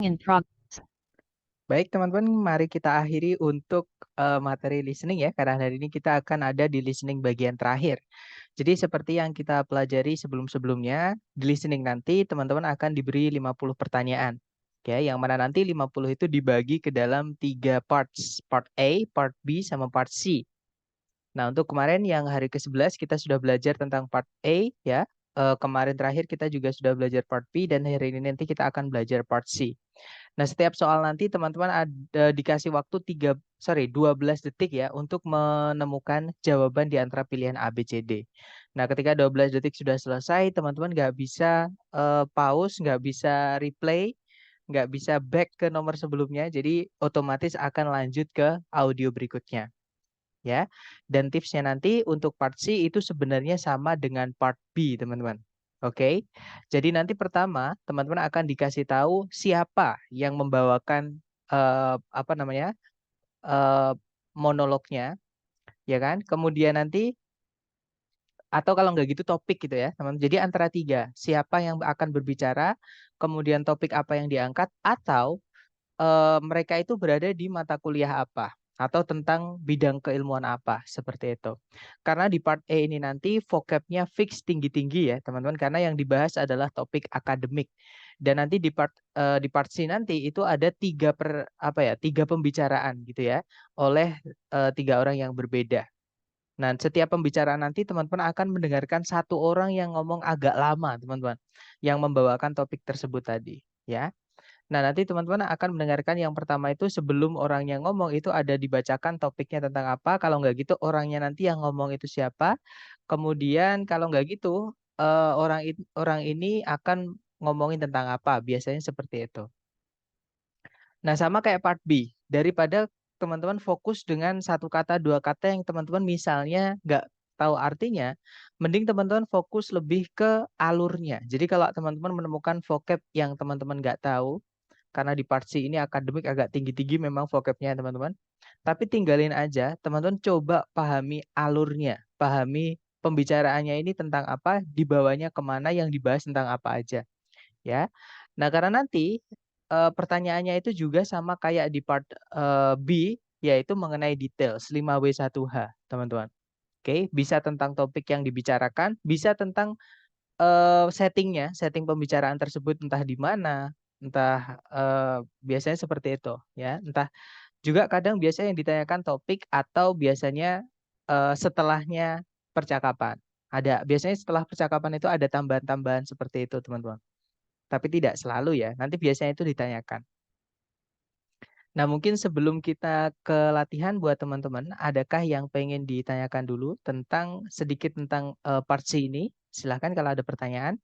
In progress. Baik teman-teman, mari kita akhiri untuk materi listening ya, karena hari ini kita akan ada di listening bagian terakhir. Jadi seperti yang kita pelajari sebelum-sebelumnya, di listening nanti teman-teman akan diberi 50 pertanyaan. Oke, yang mana nanti 50 itu dibagi ke dalam 3 parts, part A, part B, sama part C. Nah, untuk kemarin yang hari ke-11 kita sudah belajar tentang part A ya. Kemarin terakhir kita juga sudah belajar part B dan hari ini nanti kita akan belajar part C. Nah, setiap soal nanti teman-teman ada dikasih waktu 12 detik ya untuk menemukan jawaban di antara pilihan A, B, C, D. Nah, ketika 12 detik sudah selesai, teman-teman nggak bisa pause, nggak bisa replay, nggak bisa back ke nomor sebelumnya, jadi otomatis akan lanjut ke audio berikutnya. Ya, dan tipsnya nanti untuk part C itu sebenarnya sama dengan part B, teman-teman. Oke, jadi nanti pertama teman-teman akan dikasih tahu siapa yang membawakan apa namanya eh, monolognya, ya kan? Kemudian nanti atau kalau nggak gitu topik gitu ya, teman. Jadi antara tiga, siapa yang akan berbicara, kemudian topik apa yang diangkat, atau mereka itu berada di mata kuliah apa atau tentang bidang keilmuan apa seperti itu. Karena di part A ini nanti vocabnya fix tinggi-tinggi ya teman-teman karena yang dibahas adalah topik akademik. Dan nanti di part C nanti itu ada tiga pembicaraan gitu ya oleh tiga orang yang berbeda. Nah, setiap pembicaraan nanti teman-teman akan mendengarkan satu orang yang ngomong agak lama, teman-teman, yang membawakan topik tersebut tadi, ya. Nah, nanti teman-teman akan mendengarkan yang pertama itu sebelum orangnya ngomong itu ada dibacakan topiknya tentang apa. Kalau nggak gitu orangnya nanti yang ngomong itu siapa. Kemudian kalau nggak gitu orang ini akan ngomongin tentang apa. Biasanya seperti itu. Nah, sama kayak part B. Daripada teman-teman fokus dengan satu kata, dua kata yang teman-teman misalnya nggak tahu artinya, mending teman-teman fokus lebih ke alurnya. Jadi kalau teman-teman menemukan vocab yang teman-teman nggak tahu, karena di part C ini akademik agak tinggi-tinggi memang vocabnya teman-teman. Tapi tinggalin aja, teman-teman coba pahami alurnya, pahami pembicaraannya ini tentang apa, dibawanya kemana, yang dibahas tentang apa aja. Ya, nah karena nanti pertanyaannya itu juga sama kayak di part B, yaitu mengenai details 5W1H, teman-teman. Oke, bisa tentang topik yang dibicarakan, bisa tentang settingnya, setting pembicaraan tersebut entah di mana, entah biasanya seperti itu ya, entah juga kadang biasanya yang ditanyakan topik atau biasanya setelahnya percakapan. Ada biasanya setelah percakapan itu ada tambahan-tambahan seperti itu, teman-teman. Tapi tidak selalu ya. Nanti biasanya itu ditanyakan. Nah, mungkin sebelum kita ke latihan buat teman-teman, adakah yang pengen ditanyakan dulu tentang sedikit tentang part C ini? Silahkan kalau ada pertanyaan.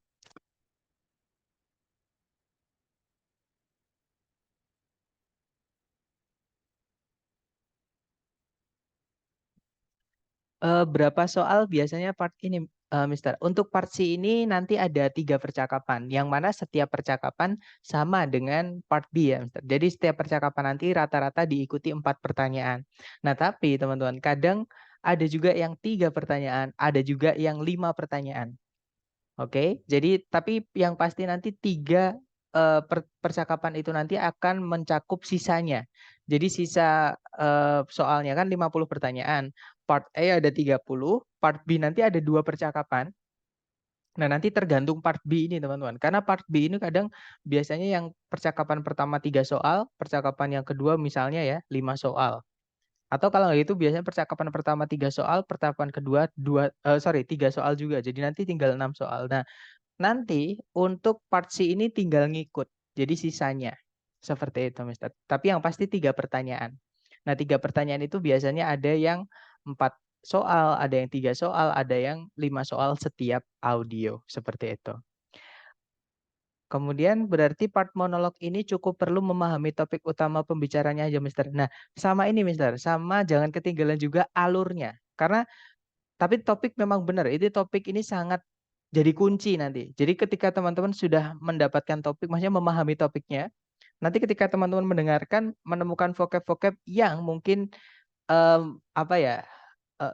Berapa soal biasanya part ini, Mister? Untuk part C ini nanti ada 3 percakapan, yang mana setiap percakapan sama dengan part B ya, Mister. Jadi setiap percakapan nanti rata-rata diikuti 4 pertanyaan. Nah, tapi teman-teman, kadang ada juga yang 3 pertanyaan, ada juga yang 5 pertanyaan. Oke, jadi tapi yang pasti nanti percakapan itu nanti akan mencakup sisanya. Jadi sisa soalnya kan 50 pertanyaan. Part A ada 30, part B nanti ada 2 percakapan. Nah, nanti tergantung part B ini, teman-teman. Karena part B ini kadang biasanya yang percakapan pertama 3 soal, percakapan yang kedua misalnya ya 5 soal. Atau kalau nggak gitu biasanya percakapan pertama 3 soal, percakapan kedua 3 soal juga. Jadi nanti tinggal 6 soal. Nah, nanti untuk part C ini tinggal ngikut. Jadi sisanya seperti itu, Mister. Tapi yang pasti 3 pertanyaan. Nah, 3 pertanyaan itu biasanya ada yang 4 soal, ada yang 3 soal, ada yang 5 soal setiap audio seperti itu. Kemudian berarti part monolog ini cukup perlu memahami topik utama pembicaranya aja, Mister. Nah, sama ini, Mister. Sama jangan ketinggalan juga alurnya. Karena tapi topik memang benar. Ini topik ini sangat jadi kunci nanti. Jadi ketika teman-teman sudah mendapatkan topik, maksudnya memahami topiknya, nanti ketika teman-teman mendengarkan, menemukan vocab-vocab yang mungkin apa ya?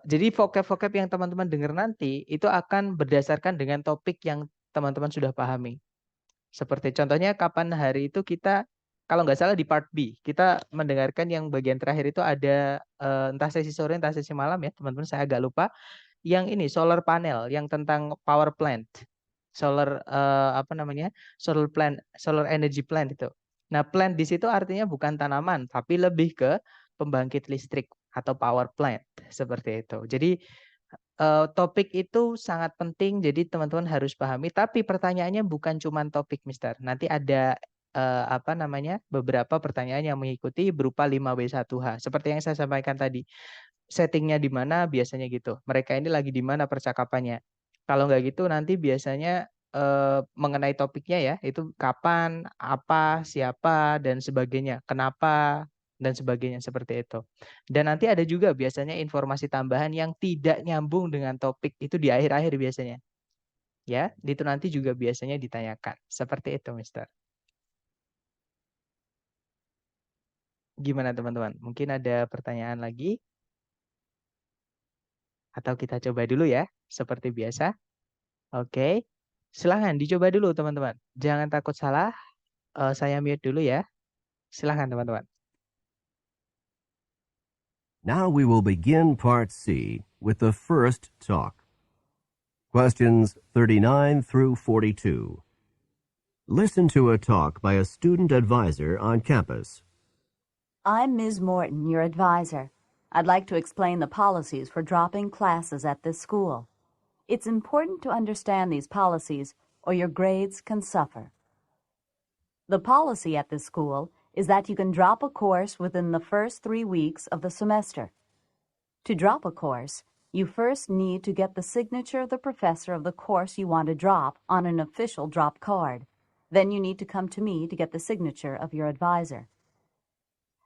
Jadi vocab-vocab yang teman-teman dengar nanti itu akan berdasarkan dengan topik yang teman-teman sudah pahami. Seperti contohnya kapan hari itu kita kalau nggak salah di part B, kita mendengarkan yang bagian terakhir itu ada entah sesi sore, entah sesi malam ya, teman-teman. Saya agak lupa. Yang ini solar panel, yang tentang power plant, apa namanya, solar energy plant itu. Nah, plant di situ artinya bukan tanaman, tapi lebih ke pembangkit listrik atau power plant seperti itu. Jadi topik itu sangat penting, jadi teman-teman harus pahami. Tapi pertanyaannya bukan cuma topik, Mister. Nanti ada apa namanya, beberapa pertanyaan yang mengikuti berupa 5W1H. Seperti yang saya sampaikan tadi, settingnya di mana biasanya gitu. Mereka ini lagi di mana percakapannya. Kalau nggak gitu nanti biasanya mengenai topiknya ya, itu kapan, apa, siapa, dan sebagainya, kenapa, dan sebagainya seperti itu. Dan nanti ada juga biasanya informasi tambahan yang tidak nyambung dengan topik itu di akhir-akhir biasanya. Ya, itu nanti juga biasanya ditanyakan. Seperti itu, Mister. Gimana teman-teman? Mungkin ada pertanyaan lagi? Atau kita coba dulu ya, seperti biasa. Oke, silahkan dicoba dulu teman-teman. Jangan takut salah. Saya mute dulu ya. Silahkan teman-teman. Now we will begin Part C with the first talk. Questions 39 through 42. Listen to a talk by a student advisor on campus. I'm Ms. Morton, your advisor. I'd like to explain the policies for dropping classes at this school. It's important to understand these policies or your grades can suffer. The policy at this school is that you can drop a course within the first 3 weeks of the semester. To drop a course, you first need to get the signature of the professor of the course you want to drop on an official drop card. Then you need to come to me to get the signature of your advisor.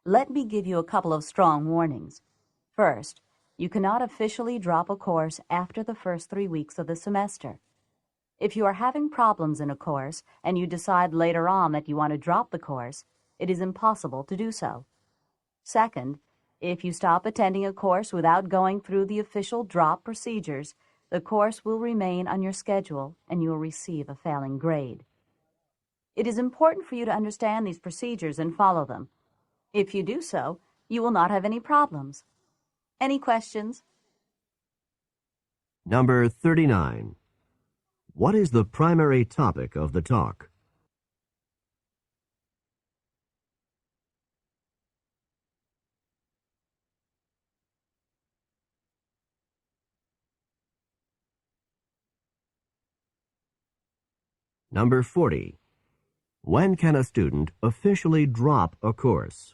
Let me give you a couple of strong warnings. First, you cannot officially drop a course after the first 3 weeks of the semester. If you are having problems in a course and you decide later on that you want to drop the course, it is impossible to do so. Second, if you stop attending a course without going through the official drop procedures, the course will remain on your schedule and you will receive a failing grade. It is important for you to understand these procedures and follow them. If you do so, you will not have any problems. Any questions? Number 39. What is the primary topic of the talk? Number 40. When can a student officially drop a course?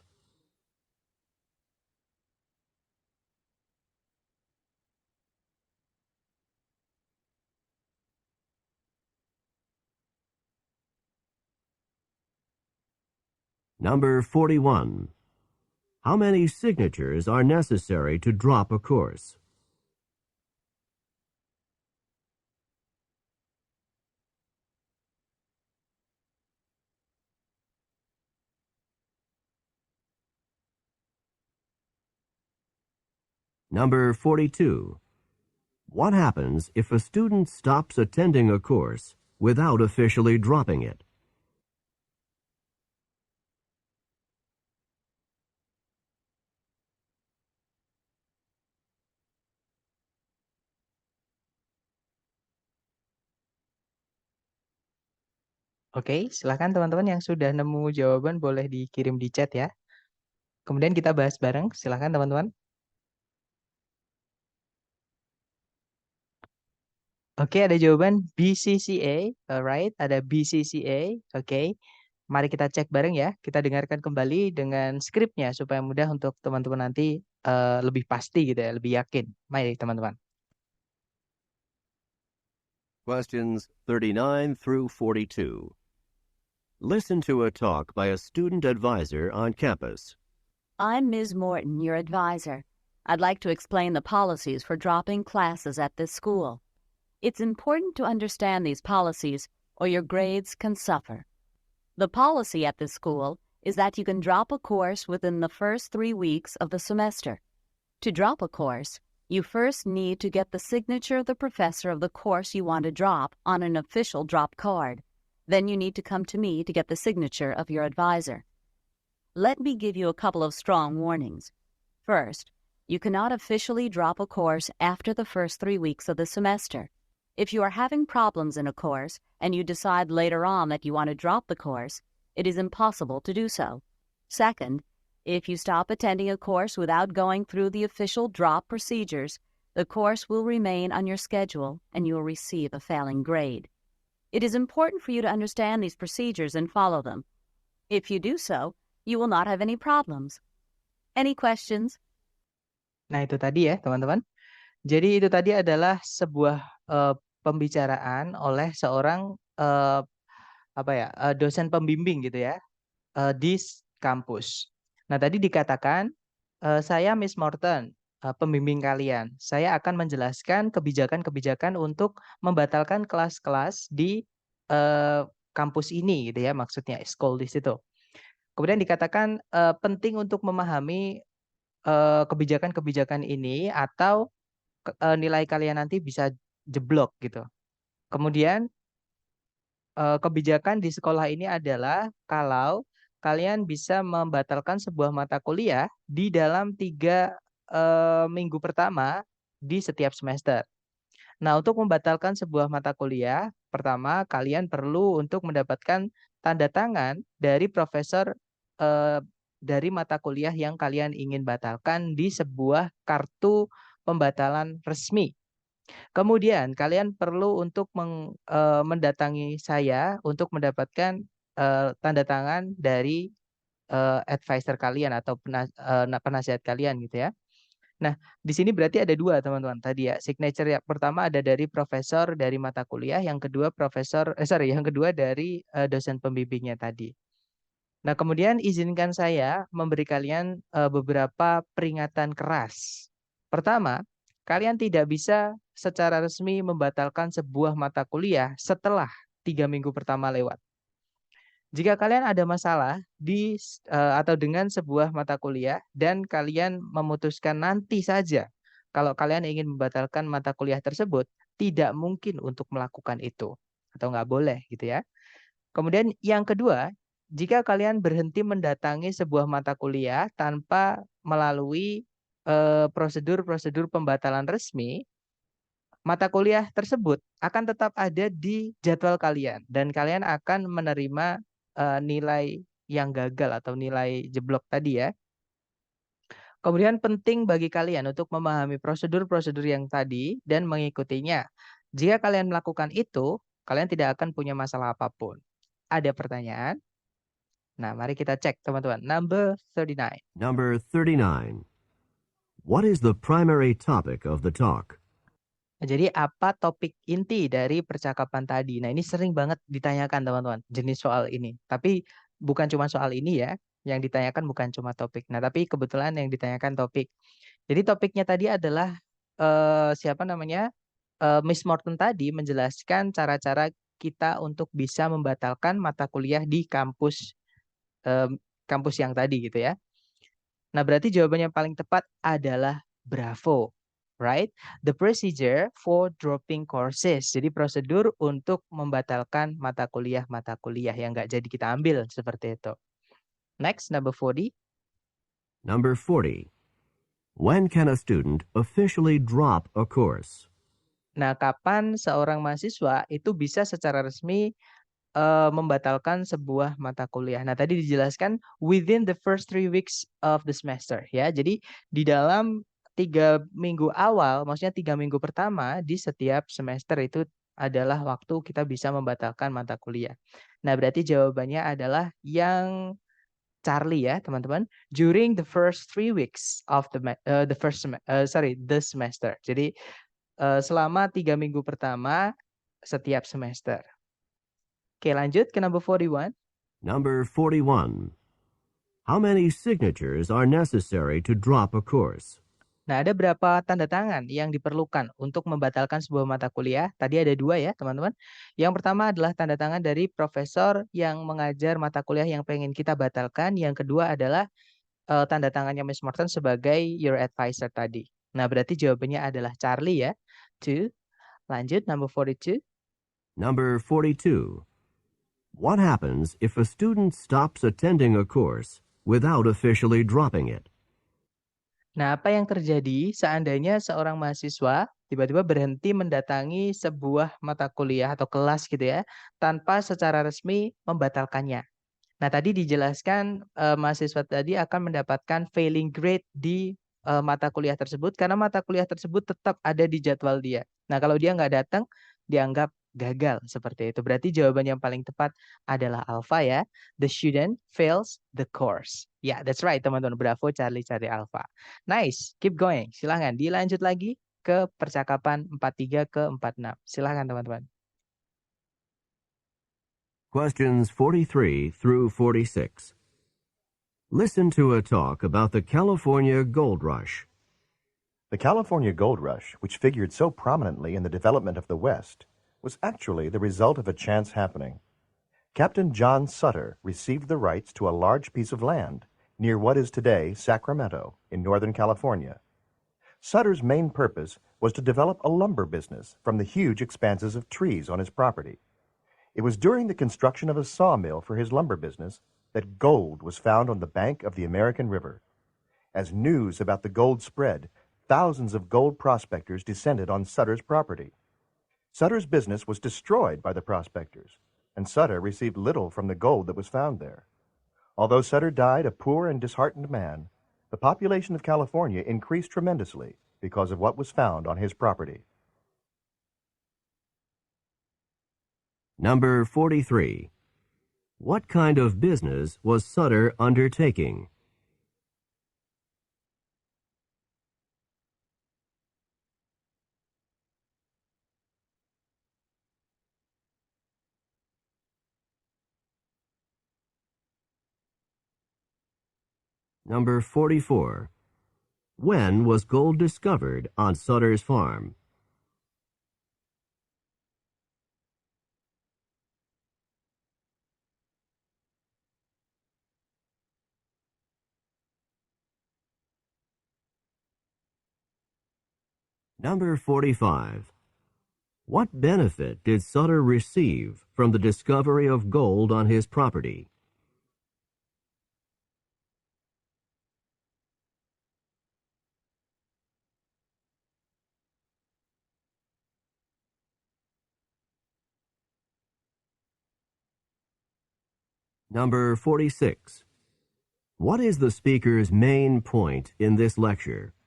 Number 41. How many signatures are necessary to drop a course? Number 42. What happens if a student stops attending a course without officially dropping it? Oke, silahkan teman-teman yang sudah nemu jawaban boleh dikirim di chat ya. Kemudian kita bahas bareng. Silahkan teman-teman. Oke, ada jawaban BCCA. Alright, ada BCCA. Oke. Mari kita cek bareng ya. Kita dengarkan kembali dengan skripnya supaya mudah untuk teman-teman nanti lebih pasti gitu ya, lebih yakin. Mari teman-teman. Questions 39 through 42. Listen to a talk by a student advisor on campus. I'm Ms. Morton, your advisor. I'd like to explain the policies for dropping classes at this school. It's important to understand these policies or your grades can suffer. The policy at this school is that you can drop a course within the first 3 weeks of the semester. To drop a course, you first need to get the signature of the professor of the course you want to drop on an official drop card. Then you need to come to me to get the signature of your advisor. Let me give you a couple of strong warnings. First, you cannot officially drop a course after the first 3 weeks of the semester. If you are having problems in a course and you decide later on that you want to drop the course, it is impossible to do so. Second, if you stop attending a course without going through the official drop procedures, the course will remain on your schedule and you will receive a failing grade. It is important for you to understand these procedures and follow them. If you do so, you will not have any problems. Any questions? Nah, itu tadi ya, teman-teman. Jadi itu tadi adalah sebuah pembicaraan oleh seorang dosen pembimbing gitu ya di kampus. Nah, tadi dikatakan saya Miss Morton, pembimbing kalian. Saya akan menjelaskan kebijakan-kebijakan untuk membatalkan kelas-kelas di kampus ini gitu ya, maksudnya school di situ. Kemudian dikatakan penting untuk memahami kebijakan-kebijakan ini atau nilai kalian nanti bisa jeblok gitu. Kemudian kebijakan di sekolah ini adalah kalau kalian bisa membatalkan sebuah mata kuliah di dalam 3 minggu pertama di setiap semester. Nah, untuk membatalkan sebuah mata kuliah, pertama kalian perlu untuk mendapatkan tanda tangan dari profesor dari mata kuliah yang kalian ingin batalkan di sebuah kartu pembatalan resmi. Kemudian kalian perlu untuk mendatangi saya untuk mendapatkan tanda tangan dari advisor kalian atau penasihat kalian gitu ya. Nah, di sini berarti ada 2 teman-teman tadi ya. Signature yang pertama ada dari profesor dari mata kuliah, yang kedua yang kedua dari dosen pembimbingnya tadi. Nah, kemudian izinkan saya memberi kalian beberapa peringatan keras. Pertama, kalian tidak bisa secara resmi membatalkan sebuah mata kuliah setelah 3 minggu pertama lewat. Jika kalian ada masalah atau dengan sebuah mata kuliah dan kalian memutuskan nanti saja kalau kalian ingin membatalkan mata kuliah tersebut, tidak mungkin untuk melakukan itu atau nggak boleh gitu ya. Kemudian yang kedua, jika kalian berhenti mendatangi sebuah mata kuliah tanpa melalui prosedur-prosedur pembatalan resmi, mata kuliah tersebut akan tetap ada di jadwal kalian dan kalian akan menerima nilai yang gagal atau nilai jeblok tadi ya. Kemudian penting bagi kalian untuk memahami prosedur-prosedur yang tadi dan mengikutinya. Jika kalian melakukan itu, kalian tidak akan punya masalah apapun. Ada pertanyaan? Nah, mari kita cek teman-teman. Number 39. Number 39. What is the primary topic of the talk? Jadi apa topik inti dari percakapan tadi? Nah, ini sering banget ditanyakan teman-teman, jenis soal ini. Tapi bukan cuma soal ini ya, yang ditanyakan bukan cuma topik. Nah, tapi kebetulan yang ditanyakan topik. Jadi topiknya tadi adalah Miss Morton tadi menjelaskan cara-cara kita untuk bisa membatalkan mata kuliah di kampus yang tadi gitu ya. Nah, berarti jawabannya paling tepat adalah bravo. Right? The procedure for dropping courses. Jadi prosedur untuk membatalkan mata kuliah yang nggak jadi kita ambil seperti itu. Next, number 40. Number 40. When can a student officially drop a course? Nah, kapan seorang mahasiswa itu bisa secara resmi membatalkan sebuah mata kuliah. Nah, tadi dijelaskan within the first 3 weeks of the semester ya. Jadi di dalam 3 minggu awal, maksudnya 3 minggu pertama di setiap semester itu adalah waktu kita bisa membatalkan mata kuliah. Nah, berarti jawabannya adalah yang Charlie ya, teman-teman. During the first 3 weeks of the semester. Jadi selama 3 minggu pertama setiap semester. Oke, lanjut ke number 41. Number 41. How many signatures are necessary to drop a course? Nah, ada berapa tanda tangan yang diperlukan untuk membatalkan sebuah mata kuliah? Tadi ada 2 ya, teman-teman. Yang pertama adalah tanda tangan dari profesor yang mengajar mata kuliah yang pengen kita batalkan. Yang kedua adalah tanda tangannya Miss Morton sebagai your advisor tadi. Nah, berarti jawabannya adalah Charlie ya. 2. Lanjut, number 42. Number 42. What happens if a student stops attending a course without officially dropping it. Nah, apa yang terjadi seandainya seorang mahasiswa tiba-tiba berhenti mendatangi sebuah mata kuliah atau kelas gitu ya, tanpa secara resmi membatalkannya? Nah, tadi dijelaskan, mahasiswa tadi akan mendapatkan failing grade di, mata kuliah tersebut karena mata kuliah tersebut tetap ada di jadwal dia. Nah, kalau dia nggak datang, dianggap gagal, seperti itu. Berarti jawaban yang paling tepat adalah alpha ya, the student fails the course. Ya, that's right teman-teman, bravo Charlie cari alpha. Nice, keep going, silahkan dilanjut lagi ke percakapan 43 ke 46. Silahkan teman-teman. Questions 43 through 46. Listen to a talk about the California Gold Rush. The California Gold Rush, which figured so prominently in the development of the West, was actually the result of a chance happening. Captain John Sutter received the rights to a large piece of land near what is today Sacramento in Northern California. Sutter's main purpose was to develop a lumber business from the huge expanses of trees on his property. It was during the construction of a sawmill for his lumber business that gold was found on the bank of the American River. As news about the gold spread, thousands of gold prospectors descended on Sutter's property. Sutter's business was destroyed by the prospectors, and Sutter received little from the gold that was found there. Although Sutter died a poor and disheartened man, the population of California increased tremendously because of what was found on his property. Number 43. What kind of business was Sutter undertaking? Number 44. When was gold discovered on Sutter's farm? Number 45. What benefit did Sutter receive from the discovery of gold on his property? Number 46. What is the speaker's main point in this lecture?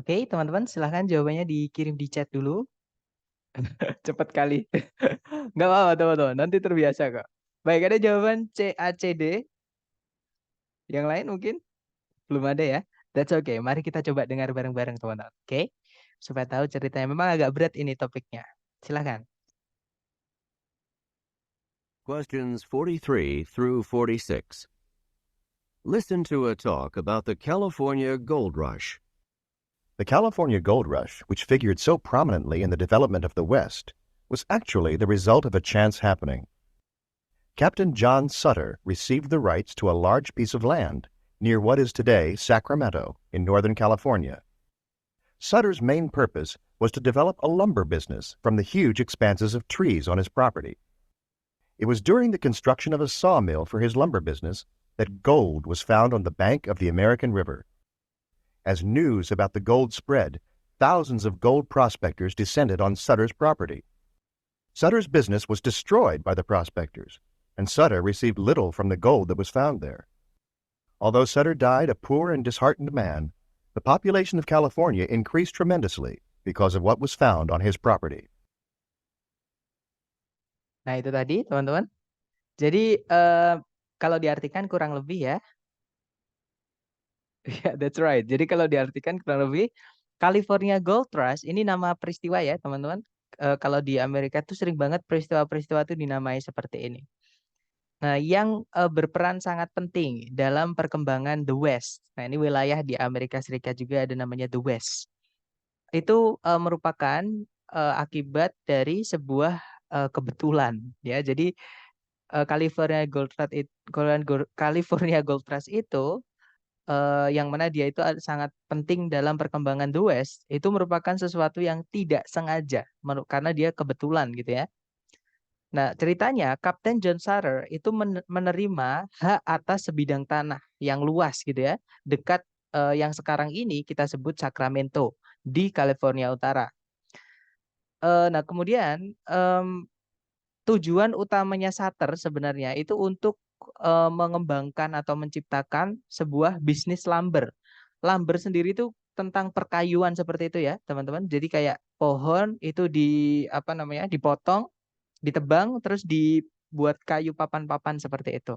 Oke, teman-teman silahkan jawabannya dikirim di chat dulu. Cepat kali. Nggak apa-apa teman-teman, nanti terbiasa kok. Baik, ada jawaban C, A, C, D. Yang lain mungkin belum ada ya. That's okay. Mari kita coba dengar bareng-bareng teman-teman. Oke, supaya tahu ceritanya. Memang agak berat ini topiknya. Silahkan. Questions 43 through 46. Listen to a talk about the California Gold Rush. The California Gold Rush, which figured so prominently in the development of the West, was actually the result of a chance happening. Captain John Sutter received the rights to a large piece of land near what is today Sacramento in Northern California. Sutter's main purpose was to develop a lumber business from the huge expanses of trees on his property. It was during the construction of a sawmill for his lumber business that gold was found on the bank of the American River. As news about the gold spread, thousands of gold prospectors descended on Sutter's property. Sutter's business was destroyed by the prospectors, and Sutter received little from the gold that was found there. Although Sutter died a poor and disheartened man, the population of California increased tremendously because of what was found on his property. Nah, itu tadi teman-teman. Jadi kalau diartikan kurang lebih ya. Ya, that's right. Jadi kalau diartikan kurang lebih California Gold Rush ini nama peristiwa ya, teman-teman. Kalau di Amerika tuh sering banget peristiwa-peristiwa itu dinamai seperti ini. Nah, yang berperan sangat penting dalam perkembangan The West. Nah, ini wilayah di Amerika Serikat juga ada namanya The West. Itu merupakan akibat dari sebuah kebetulan ya. Jadi California Gold Trust California Gold Trust itu yang mana dia itu sangat penting dalam perkembangan The West, itu merupakan sesuatu yang tidak sengaja karena dia kebetulan gitu ya. Nah, ceritanya Kapten John Sutter itu menerima hak atas sebidang tanah yang luas gitu ya, dekat yang sekarang ini kita sebut Sacramento di California Utara. Nah, kemudian tujuan utamanya Sutter sebenarnya itu untuk mengembangkan atau menciptakan sebuah bisnis lumber. Lumber sendiri itu tentang perkayuan seperti itu ya, teman-teman. Jadi kayak pohon itu dipotong, ditebang, terus dibuat kayu papan-papan seperti itu.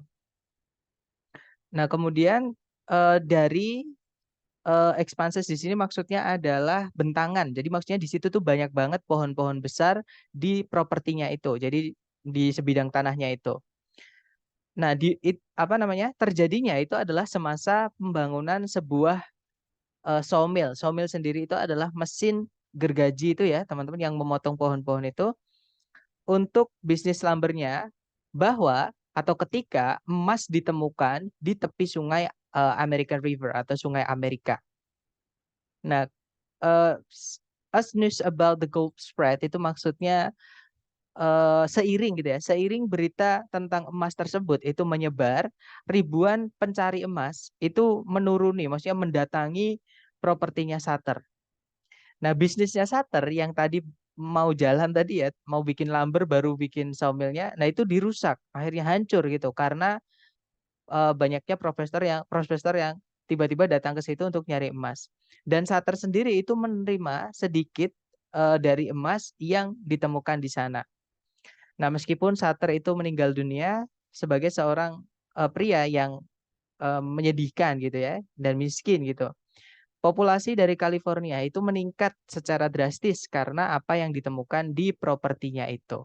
Nah, kemudian dari expanses di sini maksudnya adalah bentangan. Jadi maksudnya di situ tuh banyak banget pohon-pohon besar di propertinya itu. Jadi di sebidang tanahnya itu. Nah, terjadinya itu adalah semasa pembangunan sebuah sawmill. Sawmill sendiri itu adalah mesin gergaji itu ya, teman-teman, yang memotong pohon-pohon itu untuk bisnis lumbernya, bahwa atau ketika emas ditemukan di tepi sungai American River atau sungai Amerika. Nah, as news about the gold spread itu maksudnya seiring gitu ya, seiring berita tentang emas tersebut itu menyebar, ribuan pencari emas itu menuruni, maksudnya mendatangi propertinya Sutter. Nah, bisnisnya Sutter yang tadi mau jalan tadi ya, mau bikin lumber baru bikin sawmillnya, nah itu dirusak, akhirnya hancur gitu karena banyaknya prospesor yang tiba-tiba datang ke situ untuk nyari emas. Dan Sutter sendiri itu menerima sedikit dari emas yang ditemukan di sana. Nah, meskipun Sutter itu meninggal dunia sebagai seorang pria yang menyedihkan gitu ya, dan miskin gitu. Populasi dari California itu meningkat secara drastis karena apa yang ditemukan di propertinya itu.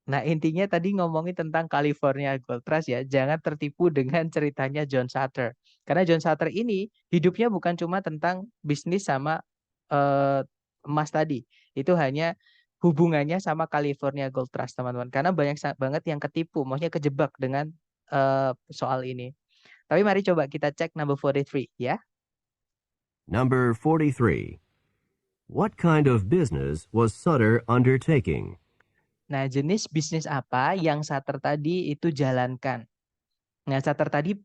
Nah, intinya tadi ngomongin tentang California Gold Trust ya, jangan tertipu dengan ceritanya John Sutter. Karena John Sutter ini hidupnya bukan cuma tentang bisnis sama emas tadi. Itu hanya hubungannya sama California Gold Trust, teman-teman. Karena banyak banget yang ketipu, maksudnya kejebak dengan soal ini. Tapi mari coba kita cek number 43 ya. Number 43. What kind of business was Sutter undertaking? Nah, jenis bisnis apa yang Sutter tadi itu jalankan? Nah, Sutter tadi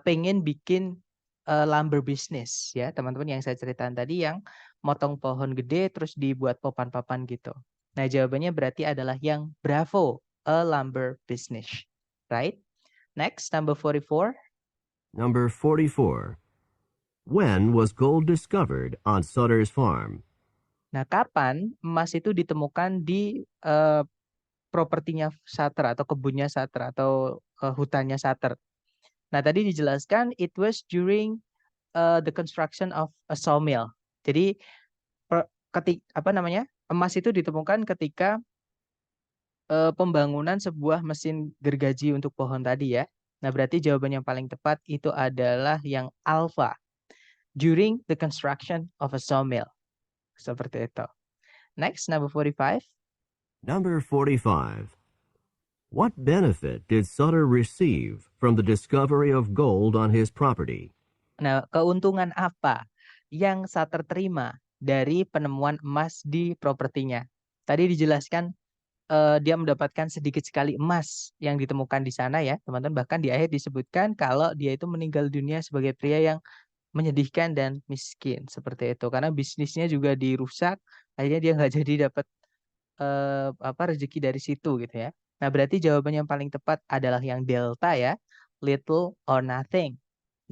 pengen bikin lumber business ya, teman-teman, yang saya ceritakan tadi, yang motong pohon gede terus dibuat papan-papan gitu. Nah, jawabannya berarti adalah yang bravo, a lumber business. Right? Next, number 44. Number 44. When was gold discovered on Sutter's farm? Nah, kapan emas itu ditemukan di propertinya Sutter atau kebunnya Sutter atau hutannya Sutter? Nah, tadi dijelaskan it was during the construction of a sawmill. Jadi emas itu ditemukan ketika pembangunan sebuah mesin gergaji untuk pohon tadi ya. Nah, berarti jawaban yang paling tepat itu adalah yang alpha. During the construction of a sawmill. Seperti itu. Next, number 45. Number 45. What benefit did Sutter receive from the discovery of gold on his property? Nah, keuntungan apa yang Sutter terima dari penemuan emas di propertinya? Tadi dijelaskan dia mendapatkan sedikit sekali emas yang ditemukan di sana ya, teman-teman. Bahkan di akhir disebutkan kalau dia itu meninggal dunia sebagai pria yang menyedihkan dan miskin seperti itu. Karena bisnisnya juga dirusak, akhirnya dia nggak jadi dapat rezeki dari situ gitu ya. Nah, berarti jawaban yang paling tepat adalah yang delta ya, little or nothing.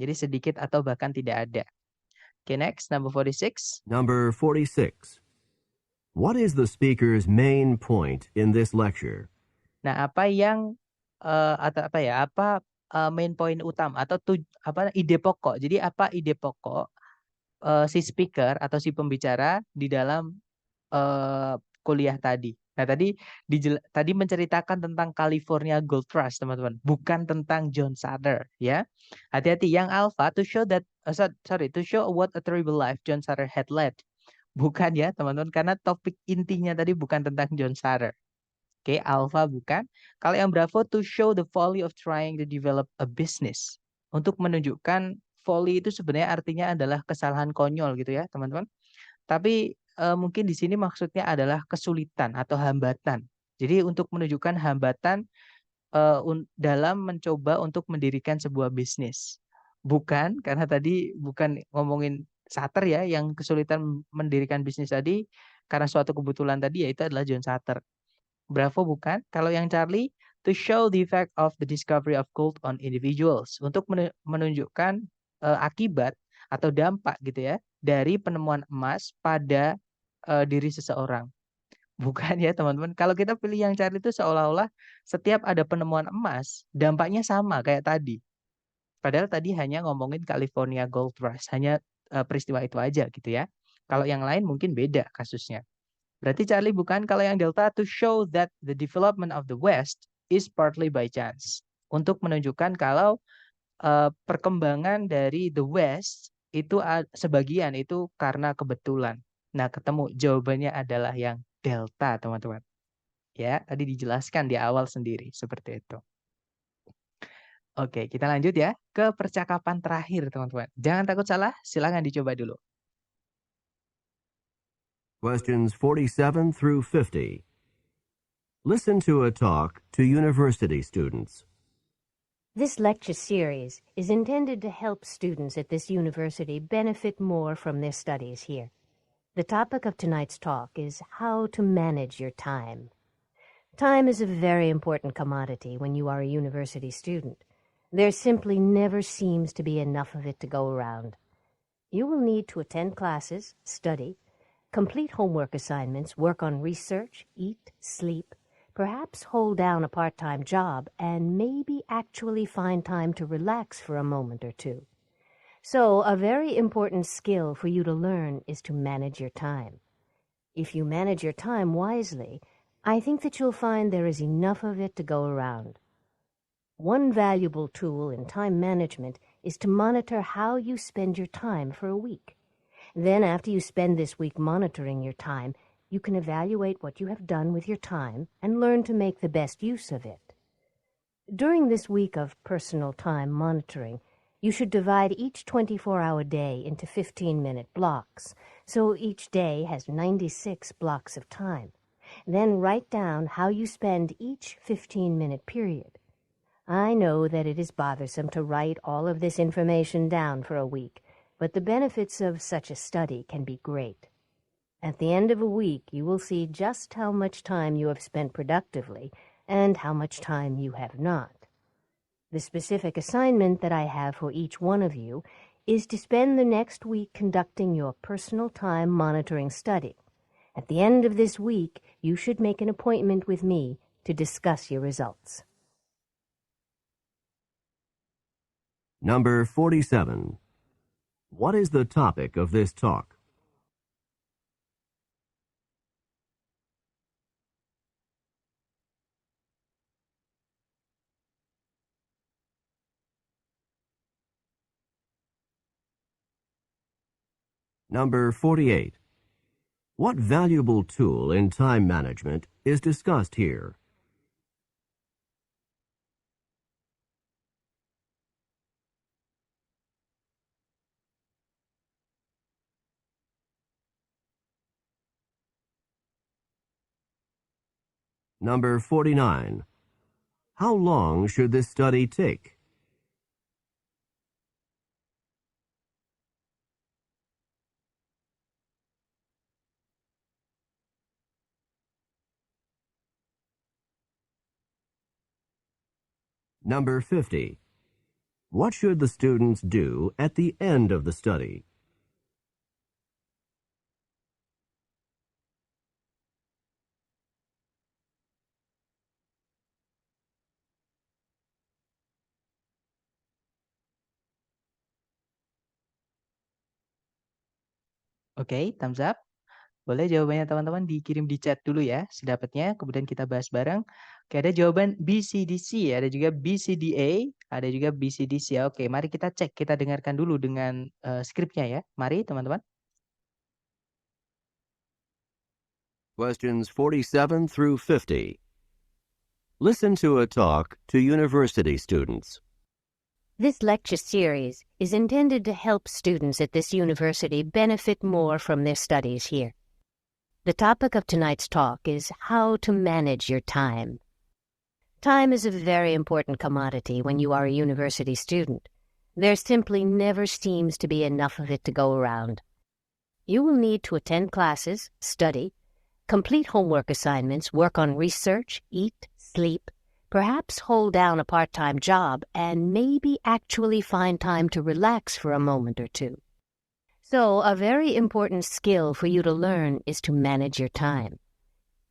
Jadi sedikit atau bahkan tidak ada. Okay, next, number 46. Number 46. What is the speaker's main point in this lecture? Nah, apa yang main point utama atau ide pokok. Jadi apa ide pokok si speaker atau si pembicara di dalam kuliah tadi. Nah, tadi menceritakan tentang California Gold Trust, teman-teman, bukan tentang John Sutter ya. Hati-hati, yang alpha to show what a terrible life John Sutter had led. Bukan ya, teman-teman, karena topik intinya tadi bukan tentang John Sutter. Oke, alpha bukan. Kalau yang Bravo, to show the folly of trying to develop a business. Untuk menunjukkan folly itu sebenarnya artinya adalah kesalahan konyol gitu ya, teman-teman. Tapi mungkin di sini maksudnya adalah kesulitan atau hambatan. Jadi untuk menunjukkan hambatan dalam mencoba untuk mendirikan sebuah bisnis. Bukan, karena tadi bukan ngomongin Sutter ya, yang kesulitan mendirikan bisnis tadi karena suatu kebetulan tadi ya itu adalah John Sutter. Bravo bukan. Kalau yang Charlie, to show the effect of the discovery of gold on individuals. Untuk menunjukkan akibat atau dampak gitu ya dari penemuan emas pada diri seseorang. Bukan ya teman-teman. Kalau kita pilih yang Charlie itu seolah-olah setiap ada penemuan emas, dampaknya sama kayak tadi. Padahal tadi hanya ngomongin California Gold Rush, hanya peristiwa itu aja gitu ya. Kalau yang lain mungkin beda kasusnya. Berarti Charlie bukan. Kalau yang Delta, to show that the development of the West is partly by chance. Untuk menunjukkan kalau perkembangan dari the West itu sebagian itu karena kebetulan. Nah, ketemu jawabannya adalah yang Delta, teman-teman. Ya, tadi dijelaskan di awal sendiri seperti itu. Oke, kita lanjut ya ke percakapan terakhir, teman-teman. Jangan takut salah, silakan dicoba dulu. Questions 47 through 50. Listen to a talk to university students. This lecture series is intended to help students at this university benefit more from their studies here. The topic of tonight's talk is how to manage your time. Time is a very important commodity when you are a university student. There simply never seems to be enough of it to go around. You will need to attend classes, study, complete homework assignments, work on research, eat, sleep, perhaps hold down a part-time job, and maybe actually find time to relax for a moment or two. So, a very important skill for you to learn is to manage your time. If you manage your time wisely, I think that you'll find there is enough of it to go around. One valuable tool in time management is to monitor how you spend your time for a week. Then, after you spend this week monitoring your time, you can evaluate what you have done with your time and learn to make the best use of it. During this week of personal time monitoring, you should divide each 24-hour day into 15-minute blocks, so each day has 96 blocks of time. Then write down how you spend each 15-minute period. I know that it is bothersome to write all of this information down for a week, but the benefits of such a study can be great. At the end of a week, you will see just how much time you have spent productively and how much time you have not. The specific assignment that I have for each one of you is to spend the next week conducting your personal time monitoring study. At the end of this week, you should make an appointment with me to discuss your results. Number 47. What is the topic of this talk? Number 48. What valuable tool in time management is discussed here? Number 49. How long should this study take? Number 50. What should the students do at the end of the study? Oke, thumbs up. Boleh jawabannya teman-teman dikirim di chat dulu ya, sedapatnya, kemudian kita bahas bareng. Oke, ada jawaban BCDC, ada juga BCDA, ada juga BCDC. Oke, mari kita cek, kita dengarkan dulu dengan skripnya ya. Mari teman-teman. Questions 47 through 50. Listen to a talk to university students. This lecture series is intended to help students at this university benefit more from their studies here. The topic of tonight's talk is how to manage your time. Time is a very important commodity when you are a university student. There simply never seems to be enough of it to go around. You will need to attend classes, study, complete homework assignments, work on research, eat, sleep, perhaps hold down a part-time job, and maybe actually find time to relax for a moment or two. So, a very important skill for you to learn is to manage your time.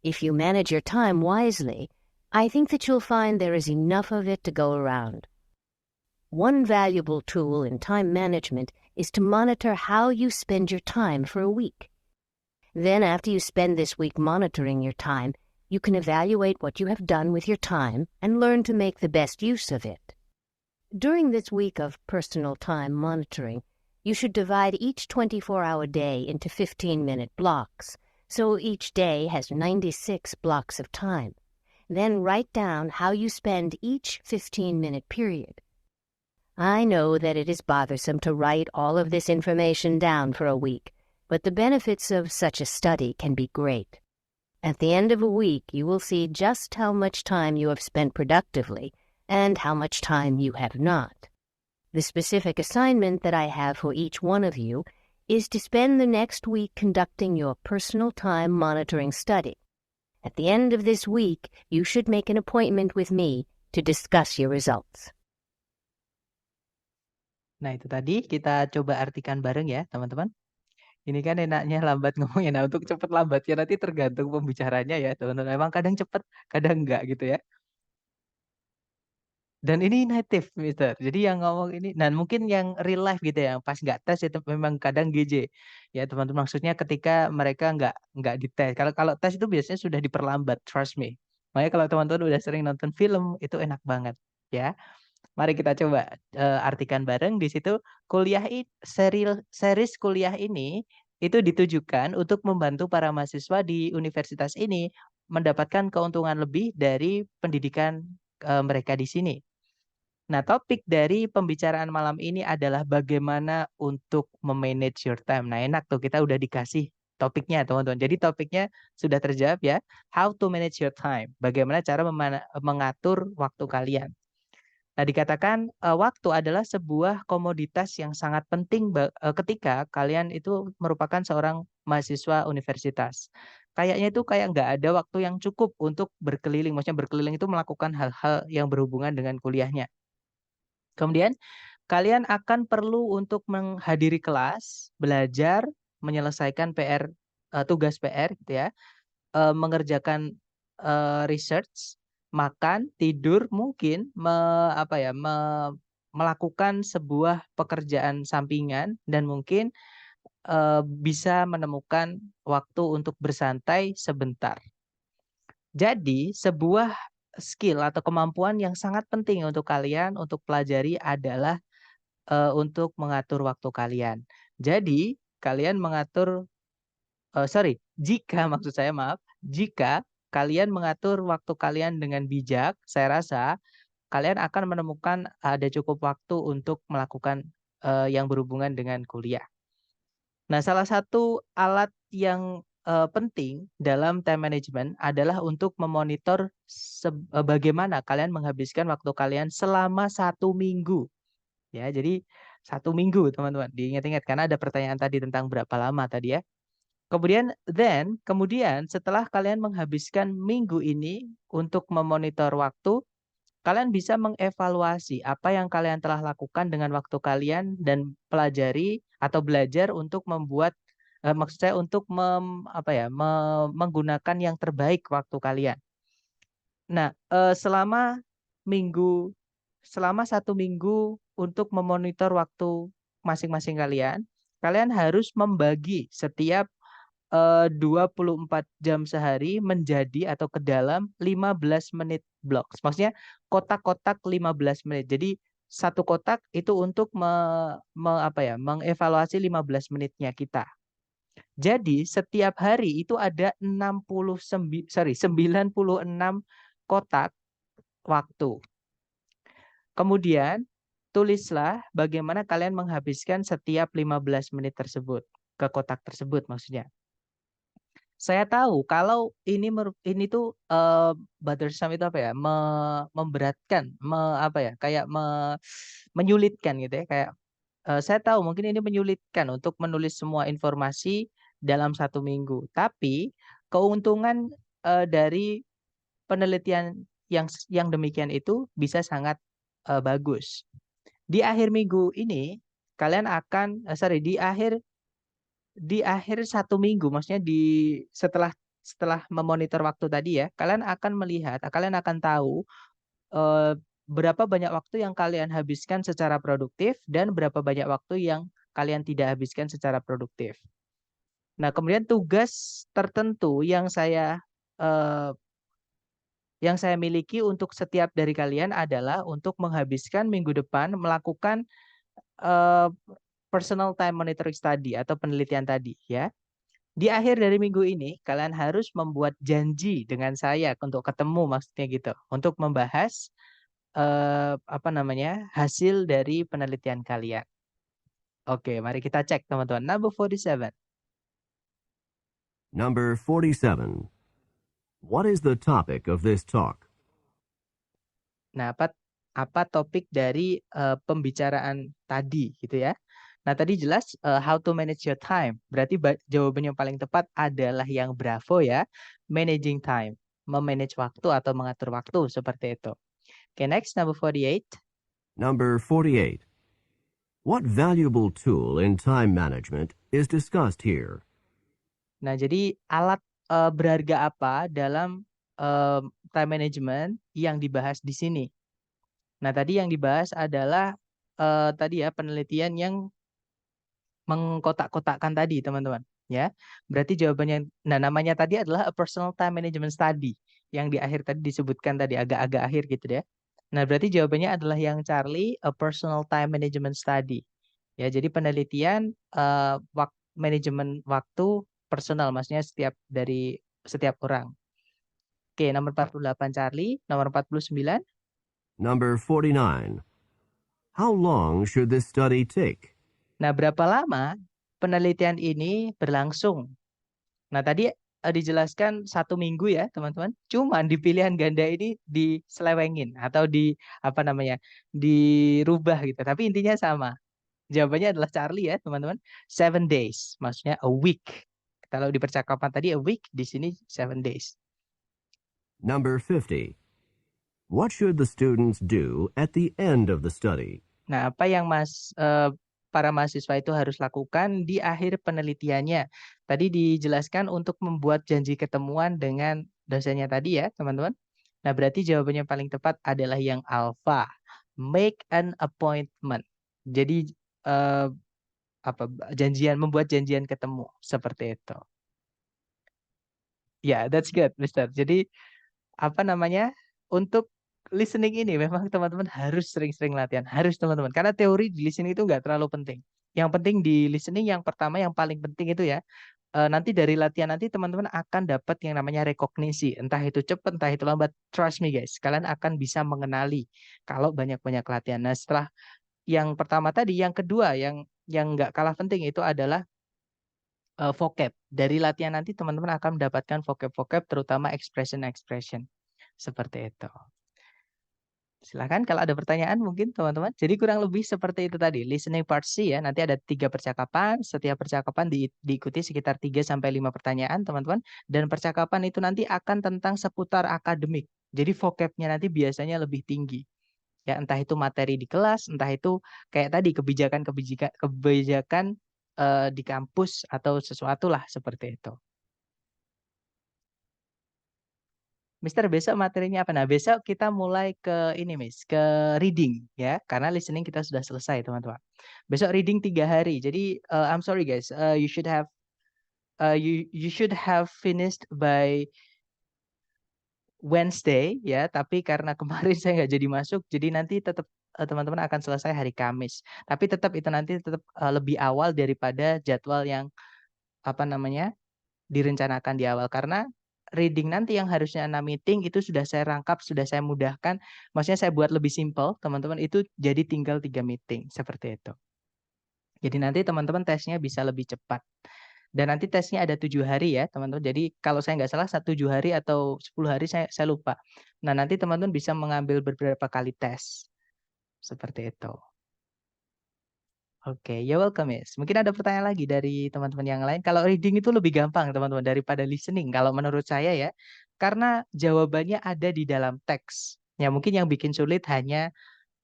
If you manage your time wisely, I think that you'll find there is enough of it to go around. One valuable tool in time management is to monitor how you spend your time for a week. Then, after you spend this week monitoring your time, you can evaluate what you have done with your time and learn to make the best use of it. During this week of personal time monitoring, you should divide each 24-hour day into 15-minute blocks, so each day has 96 blocks of time. Then write down how you spend each 15-minute period. I know that it is bothersome to write all of this information down for a week, but the benefits of such a study can be great. At the end of a week, you will see just how much time you have spent productively and how much time you have not. The specific assignment that I have for each one of you is to spend the next week conducting your personal time monitoring study. At the end of this week, you should make an appointment with me to discuss your results. Nah, itu tadi kita coba artikan bareng ya, teman-teman. Ini kan enaknya lambat ngomongnya. Nah, untuk cepat lambatnya nanti tergantung pembicaranya ya, teman-teman. Emang kadang cepat, kadang enggak gitu ya. Dan ini native, Mister. Jadi yang ngomong ini, nah mungkin yang real life gitu ya, yang pas nggak tes itu memang kadang GJ. Ya teman-teman, maksudnya ketika mereka nggak dites. Kalau tes itu biasanya sudah diperlambat, trust me. Makanya kalau teman-teman udah sering nonton film, itu enak banget ya. Mari kita coba artikan bareng di situ. Series kuliah ini itu ditujukan untuk membantu para mahasiswa di universitas ini mendapatkan keuntungan lebih dari pendidikan mereka di sini. Nah, topik dari pembicaraan malam ini adalah bagaimana untuk memanage your time. Nah, enak tuh kita udah dikasih topiknya, teman-teman. Jadi topiknya sudah terjawab ya. How to manage your time. Bagaimana cara mengatur waktu kalian. Nah, dikatakan waktu adalah sebuah komoditas yang sangat penting ketika kalian itu merupakan seorang mahasiswa universitas. Kayaknya itu kayak nggak ada waktu yang cukup untuk berkeliling. Maksudnya berkeliling itu melakukan hal-hal yang berhubungan dengan kuliahnya. Kemudian kalian akan perlu untuk menghadiri kelas, belajar, menyelesaikan tugas PR gitu ya, mengerjakan research, makan, tidur, mungkin melakukan sebuah pekerjaan sampingan dan mungkin bisa menemukan waktu untuk bersantai sebentar. Jadi sebuah skill atau kemampuan yang sangat penting untuk kalian untuk pelajari adalah untuk mengatur waktu kalian. Jadi kalian jika kalian mengatur waktu kalian dengan bijak, saya rasa kalian akan menemukan ada cukup waktu untuk melakukan yang berhubungan dengan kuliah. Nah, salah satu alat yang penting dalam time management adalah untuk memonitor bagaimana kalian menghabiskan waktu kalian selama 1 minggu. Ya, jadi 1 minggu teman-teman. Diingat-ingat karena ada pertanyaan tadi tentang berapa lama tadi ya. Kemudian setelah kalian menghabiskan minggu ini untuk memonitor waktu, kalian bisa mengevaluasi apa yang kalian telah lakukan dengan waktu kalian dan pelajari atau belajar untuk membuat maksud saya untuk menggunakan yang terbaik waktu kalian. Nah, selama 1 minggu untuk memonitor waktu masing-masing kalian harus membagi setiap 24 jam sehari menjadi atau ke dalam 15 menit blocks. Maksudnya kotak-kotak 15 menit. Jadi satu kotak itu untuk mengevaluasi 15 menitnya kita. Jadi setiap hari itu ada 96 kotak waktu. Kemudian, tulislah bagaimana kalian menghabiskan setiap 15 menit tersebut, ke kotak tersebut maksudnya. Saya tahu kalau ini tuh bothersome itu apa ya? Memberatkan, apa ya? Kayak menyulitkan gitu ya, kayak saya tahu mungkin ini menyulitkan untuk menulis semua informasi dalam 1 minggu. Tapi keuntungan dari penelitian yang demikian itu bisa sangat bagus. Di akhir minggu ini kalian akan di akhir 1 minggu, maksudnya setelah memonitor waktu tadi ya, kalian akan tahu eh, berapa banyak waktu yang kalian habiskan secara produktif dan berapa banyak waktu yang kalian tidak habiskan secara produktif. Nah, kemudian tugas tertentu eh, yang saya miliki untuk setiap dari kalian adalah untuk menghabiskan minggu depan melakukan eh, personal time monitoring study atau penelitian tadi ya. Di akhir dari minggu ini, kalian harus membuat janji dengan saya untuk ketemu, maksudnya gitu, untuk membahas hasil dari penelitian kalian. Oke, mari kita cek teman-teman. Number 47. Number 47. What is the topic of this talk? Nah, apa topik dari pembicaraan tadi gitu ya? Nah, tadi jelas how to manage your time. Berarti jawaban yang paling tepat adalah yang bravo ya, managing time, memanage waktu atau mengatur waktu seperti itu. Okay, next, number 48. Number 48. What valuable tool in time management is discussed here? Nah, jadi alat berharga apa dalam time management yang dibahas di sini? Nah, tadi yang dibahas adalah tadi ya penelitian yang mengkotak-kotakkan tadi, teman-teman. Ya, berarti jawabannya, nah namanya tadi adalah a personal time management study yang di akhir tadi disebutkan tadi agak-agak akhir gitu ya. Nah, berarti jawabannya adalah yang Charlie, a personal time management study. Ya, jadi penelitian manajemen waktu personal, maksudnya dari setiap orang. Oke, nomor 48 Charlie, nomor 49. Number 49. How long should this study take? Nah, berapa lama penelitian ini berlangsung? Nah, tadi dijelaskan 1 minggu ya, teman-teman. Cuman di pilihan ganda ini diselewengin atau dirubah gitu. Tapi intinya sama. Jawabannya adalah Charlie ya, teman-teman. 7 days, maksudnya a week. Kalau di percakapan tadi a week, di sini 7 days. Number 50. What should the students do at the end of the study? Nah, apa yang para mahasiswa itu harus lakukan di akhir penelitiannya? Tadi dijelaskan untuk membuat janji ketemuan dengan dosennya tadi ya, teman-teman. Nah, berarti jawabannya paling tepat adalah yang alpha. Make an appointment. Jadi eh, membuat janjian ketemu seperti itu. Ya, that's good, Mister. Jadi untuk listening ini memang teman-teman harus sering-sering latihan, harus teman-teman. Karena teori di listening itu nggak terlalu penting. Yang penting di listening yang pertama, yang paling penting itu ya, nanti dari latihan nanti teman-teman akan dapat yang namanya rekognisi. Entah itu cepat, entah itu lambat. Trust me guys, kalian akan bisa mengenali kalau banyak-banyak latihan. Nah, setelah yang pertama tadi, yang kedua yang nggak kalah penting itu adalah vocab. Dari latihan nanti teman-teman akan mendapatkan vocab-vocab terutama expression-expression. Seperti itu. Silakan kalau ada pertanyaan mungkin teman-teman. Jadi kurang lebih seperti itu tadi. Listening part C ya. Nanti ada 3 percakapan. Setiap percakapan diikuti sekitar 3-5 pertanyaan teman-teman. Dan percakapan itu nanti akan tentang seputar akademik. Jadi vocabnya nanti biasanya lebih tinggi. Ya, entah itu materi di kelas, entah itu kayak tadi kebijakan di kampus atau sesuatu lah seperti itu. Mister, besok materinya apa? Nah, besok kita mulai ke ini, Miss, ke reading ya, karena listening kita sudah selesai, teman-teman. Besok reading 3 hari. Jadi, I'm sorry guys, you should have finished by Wednesday ya, tapi karena kemarin saya nggak jadi masuk, jadi nanti tetap teman-teman akan selesai hari Kamis. Tapi tetap itu nanti tetap lebih awal daripada jadwal yang direncanakan di awal, karena reading nanti yang harusnya 6 meeting itu sudah saya rangkap, sudah saya mudahkan. Maksudnya saya buat lebih simple, teman-teman, itu jadi tinggal 3 meeting, seperti itu. Jadi nanti teman-teman tesnya bisa lebih cepat. Dan nanti tesnya ada 7 hari ya, teman-teman. Jadi kalau saya nggak salah 7 hari atau 10 hari saya lupa. Nah, nanti teman-teman bisa mengambil beberapa kali tes. Seperti itu. Oke, you're welcome, Miss. Mungkin ada pertanyaan lagi dari teman-teman yang lain. Kalau reading itu lebih gampang, teman-teman, daripada listening. Kalau menurut saya ya, karena jawabannya ada di dalam teks. Ya, mungkin yang bikin sulit hanya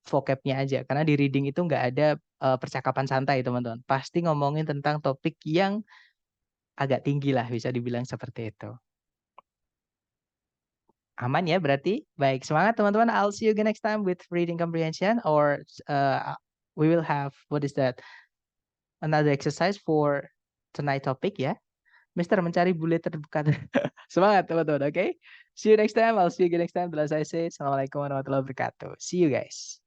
vocabnya aja. Karena di reading itu nggak ada percakapan santai, teman-teman. Pasti ngomongin tentang topik yang agak tinggi lah, bisa dibilang seperti itu. Aman ya berarti? Baik, semangat teman-teman. I'll see you again next time with reading comprehension or we will have, what is that? Another exercise for tonight topic ya. Mister mencari bule terdekat. Semangat teman-teman, oke? See you next time. I'll see you again next time. Assalamualaikum warahmatullahi wabarakatuh. See you guys.